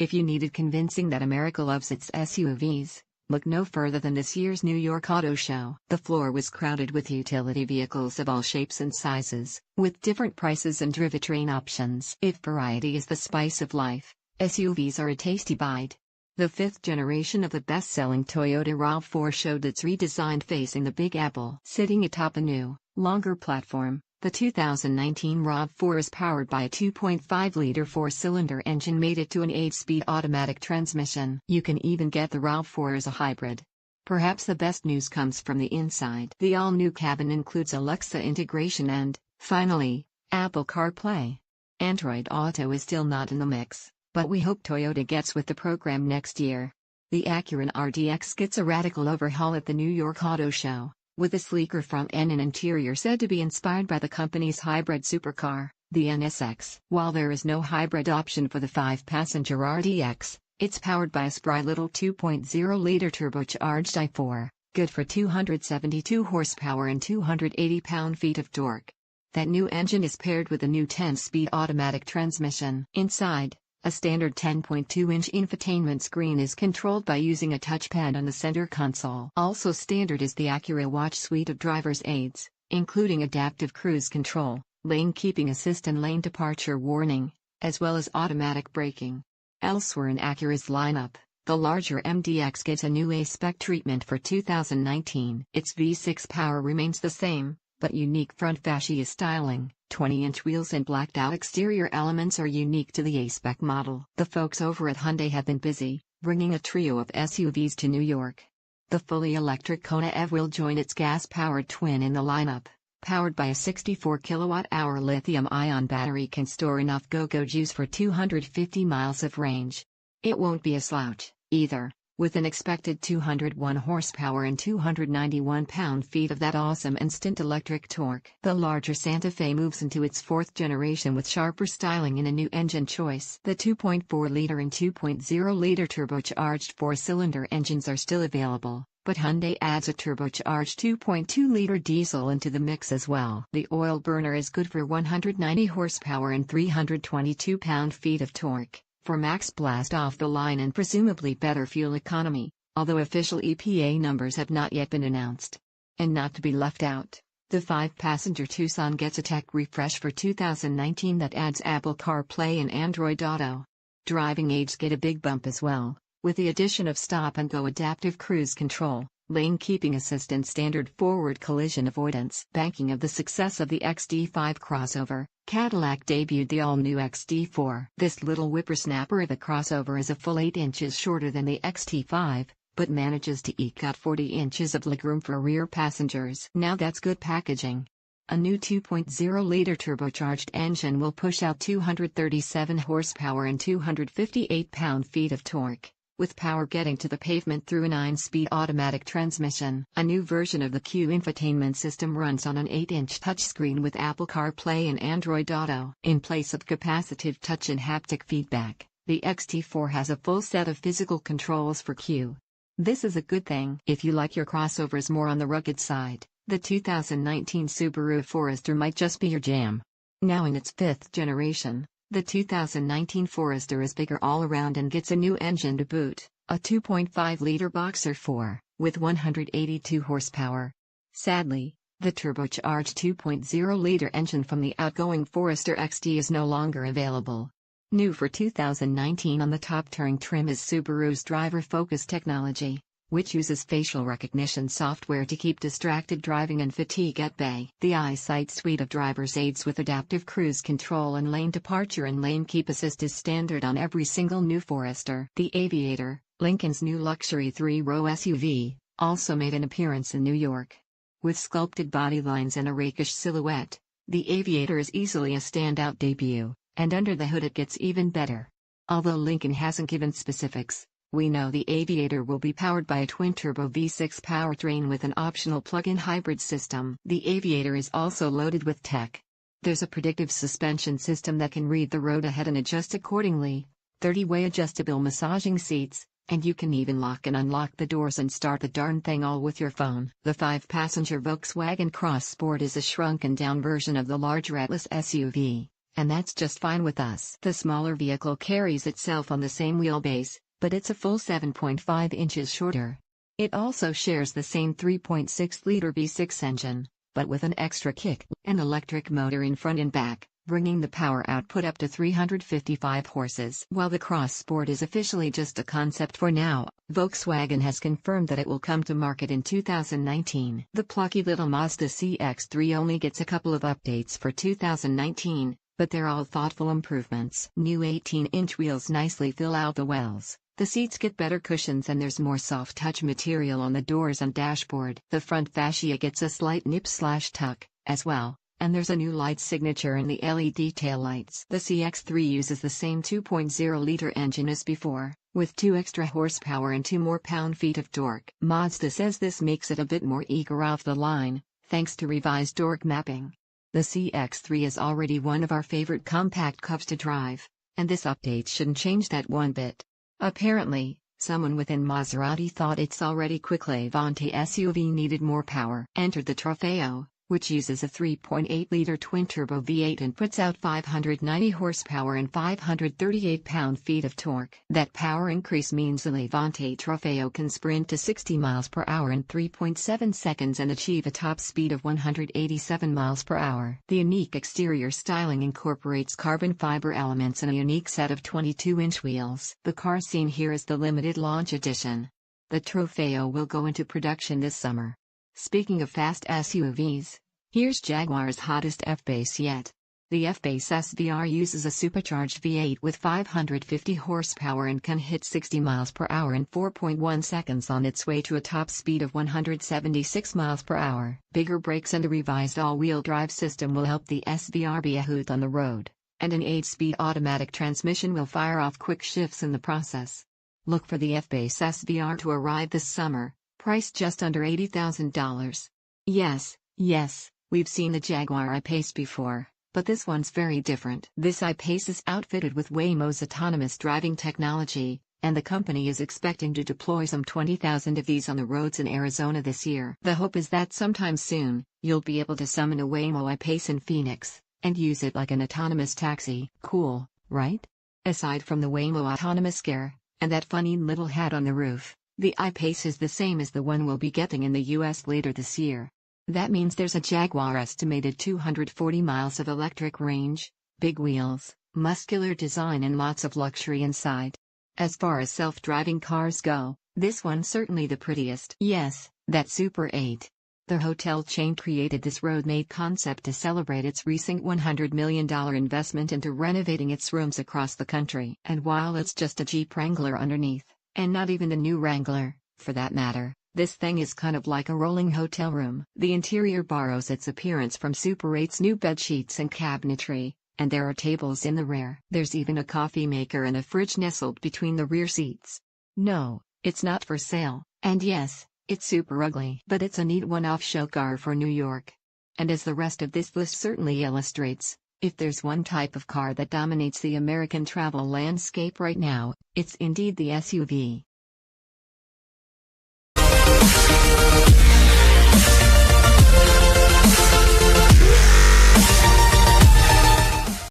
If you needed convincing that America loves its SUVs, look no further than this year's New York Auto Show. The floor was crowded with utility vehicles of all shapes and sizes, with different prices and drivetrain options. If variety is the spice of life, SUVs are a tasty bite. The fifth generation of the best-selling Toyota RAV4 showed its redesigned facing the Big Apple. Sitting atop a new, longer platform, the 2019 RAV4 is powered by a 2.5-liter four-cylinder engine mated to an 8-speed automatic transmission. You can even get the RAV4 as a hybrid. Perhaps the best news comes from the inside. The all-new cabin includes Alexa integration and, finally, Apple CarPlay. Android Auto is still not in the mix, but we hope Toyota gets with the program next year. The Acura RDX gets a radical overhaul at the New York Auto Show, with a sleeker front end and interior said to be inspired by the company's hybrid supercar, the NSX. While there is no hybrid option for the 5-passenger RDX, it's powered by a spry little 2.0-liter turbocharged i4, good for 272 horsepower and 280 pound-feet of torque. That new engine is paired with a new 10-speed automatic transmission. Inside, a standard 10.2-inch infotainment screen is controlled by using a touchpad on the center console. Also standard is the Acura Watch suite of driver's aids, including adaptive cruise control, lane keeping assist and lane departure warning, as well as automatic braking. Elsewhere in Acura's lineup, the larger MDX gets a new A-Spec treatment for 2019. Its V6 power remains the same, but unique front fascia styling, 20-inch wheels and blacked-out exterior elements are unique to the A-Spec model. The folks over at Hyundai have been busy, bringing a trio of SUVs to New York. The fully electric Kona EV will join its gas-powered twin in the lineup. Powered by a 64 kilowatt-hour lithium-ion battery can store enough go-go juice for 250 miles of range. It won't be a slouch, either, with an expected 201 horsepower and 291 pound-feet of that awesome instant electric torque. The larger Santa Fe moves into its fourth generation with sharper styling and a new engine choice. The 2.4-liter and 2.0-liter turbocharged four-cylinder engines are still available, but Hyundai adds a turbocharged 2.2-liter diesel into the mix as well. The oil burner is good for 190 horsepower and 322 pound-feet of torque, for max blast off the line and presumably better fuel economy, although official EPA numbers have not yet been announced. And not to be left out, the 5-passenger Tucson gets a tech refresh for 2019 that adds Apple CarPlay and Android Auto. Driving aids get a big bump as well, with the addition of stop-and-go adaptive cruise control, lane keeping assist and standard forward collision avoidance. Banking of the success of the XD5 crossover, Cadillac debuted the all-new XD4. This little whippersnapper of a crossover is a full 8 inches shorter than the XT5, but manages to eke out 40 inches of legroom for rear passengers. Now that's good packaging. A new 2.0-liter turbocharged engine will push out 237 horsepower and 258 pound-feet of torque, with power getting to the pavement through a 9-speed automatic transmission. A new version of the Q infotainment system runs on an 8-inch touchscreen with Apple CarPlay and Android Auto. In place of capacitive touch and haptic feedback, the XT4 has a full set of physical controls for Q. This is a good thing. If you like your crossovers more on the rugged side, the 2019 Subaru Forester might just be your jam. Now in its 5th generation, the 2019 Forester is bigger all around and gets a new engine to boot, a 2.5-liter Boxer 4, with 182 horsepower. Sadly, the turbocharged 2.0-liter engine from the outgoing Forester XD is no longer available. New for 2019 on the top touring trim is Subaru's Driver Focus technology, which uses facial recognition software to keep distracted driving and fatigue at bay. The EyeSight suite of driver's aids with adaptive cruise control and lane departure and lane keep assist is standard on every single new Forester. The Aviator, Lincoln's new luxury 3-row SUV, also made an appearance in New York. With sculpted body lines and a rakish silhouette, the Aviator is easily a standout debut, and under the hood it gets even better. Although Lincoln hasn't given specifics, we know the Aviator will be powered by a twin-turbo V6 powertrain with an optional plug-in hybrid system. The Aviator is also loaded with tech. There's a predictive suspension system that can read the road ahead and adjust accordingly, 30-way adjustable massaging seats, and you can even lock and unlock the doors and start the darn thing all with your phone. The 5-passenger Volkswagen Cross Sport is a shrunken-down version of the larger Atlas SUV, and that's just fine with us. The smaller vehicle carries itself on the same wheelbase, but it's a full 7.5 inches shorter. It also shares the same 3.6-liter V6 engine, but with an extra kick, an electric motor in front and back, bringing the power output up to 355 horses. While the Cross Sport is officially just a concept for now, Volkswagen has confirmed that it will come to market in 2019. The plucky little Mazda CX-3 only gets a couple of updates for 2019, but they're all thoughtful improvements. New 18-inch wheels nicely fill out the wells. The seats get better cushions and there's more soft touch material on the doors and dashboard. The front fascia gets a slight nip/tuck, as well, and there's a new light signature in the LED taillights. The CX-3 uses the same 2.0-liter engine as before, with 2 extra horsepower and 2 more pound-feet of torque. Mazda says this makes it a bit more eager off the line, thanks to revised torque mapping. The CX-3 is already one of our favorite compact cubs to drive, and this update shouldn't change that one bit. Apparently, someone within Maserati thought its already quick Levante SUV needed more power. Enter the Trofeo, which uses a 3.8-liter twin-turbo V8 and puts out 590 horsepower and 538 pound-feet of torque. That power increase means the Levante Trofeo can sprint to 60 miles per hour in 3.7 seconds and achieve a top speed of 187 miles per hour. The unique exterior styling incorporates carbon fiber elements and a unique set of 22-inch wheels. The car seen here is the limited launch edition. The Trofeo will go into production this summer. Speaking of fast SUVs, here's Jaguar's hottest F-Pace yet. The F-Pace SVR uses a supercharged V8 with 550 horsepower and can hit 60 miles per hour in 4.1 seconds on its way to a top speed of 176 miles per hour. Bigger brakes and a revised all-wheel drive system will help the SVR be a hoot on the road, and an 8-speed automatic transmission will fire off quick shifts in the process. Look for the F-Pace SVR to arrive this summer, priced just under $80,000. Yes, we've seen the Jaguar I-Pace before, but this one's very different. This I-Pace is outfitted with Waymo's autonomous driving technology, and the company is expecting to deploy some 20,000 of these on the roads in Arizona this year. The hope is that sometime soon, you'll be able to summon a Waymo I-Pace in Phoenix, and use it like an autonomous taxi. Cool, right? Aside from the Waymo autonomous gear, and that funny little hat on the roof, the I-Pace is the same as the one we'll be getting in the US later this year. That means there's a Jaguar estimated 240 miles of electric range, big wheels, muscular design and lots of luxury inside. As far as self-driving cars go, this one's certainly the prettiest. Yes, that Super 8. The hotel chain created this road-made concept to celebrate its recent $100 million investment into renovating its rooms across the country. And while it's just a Jeep Wrangler underneath, and not even the new Wrangler, for that matter, this thing is kind of like a rolling hotel room. The interior borrows its appearance from Super 8's new bed sheets and cabinetry, and there are tables in the rear. There's even a coffee maker and a fridge nestled between the rear seats. No, it's not for sale, and yes, it's super ugly. But it's a neat one-off show car for New York. And as the rest of this list certainly illustrates, if there's one type of car that dominates the American travel landscape right now, it's indeed the SUV.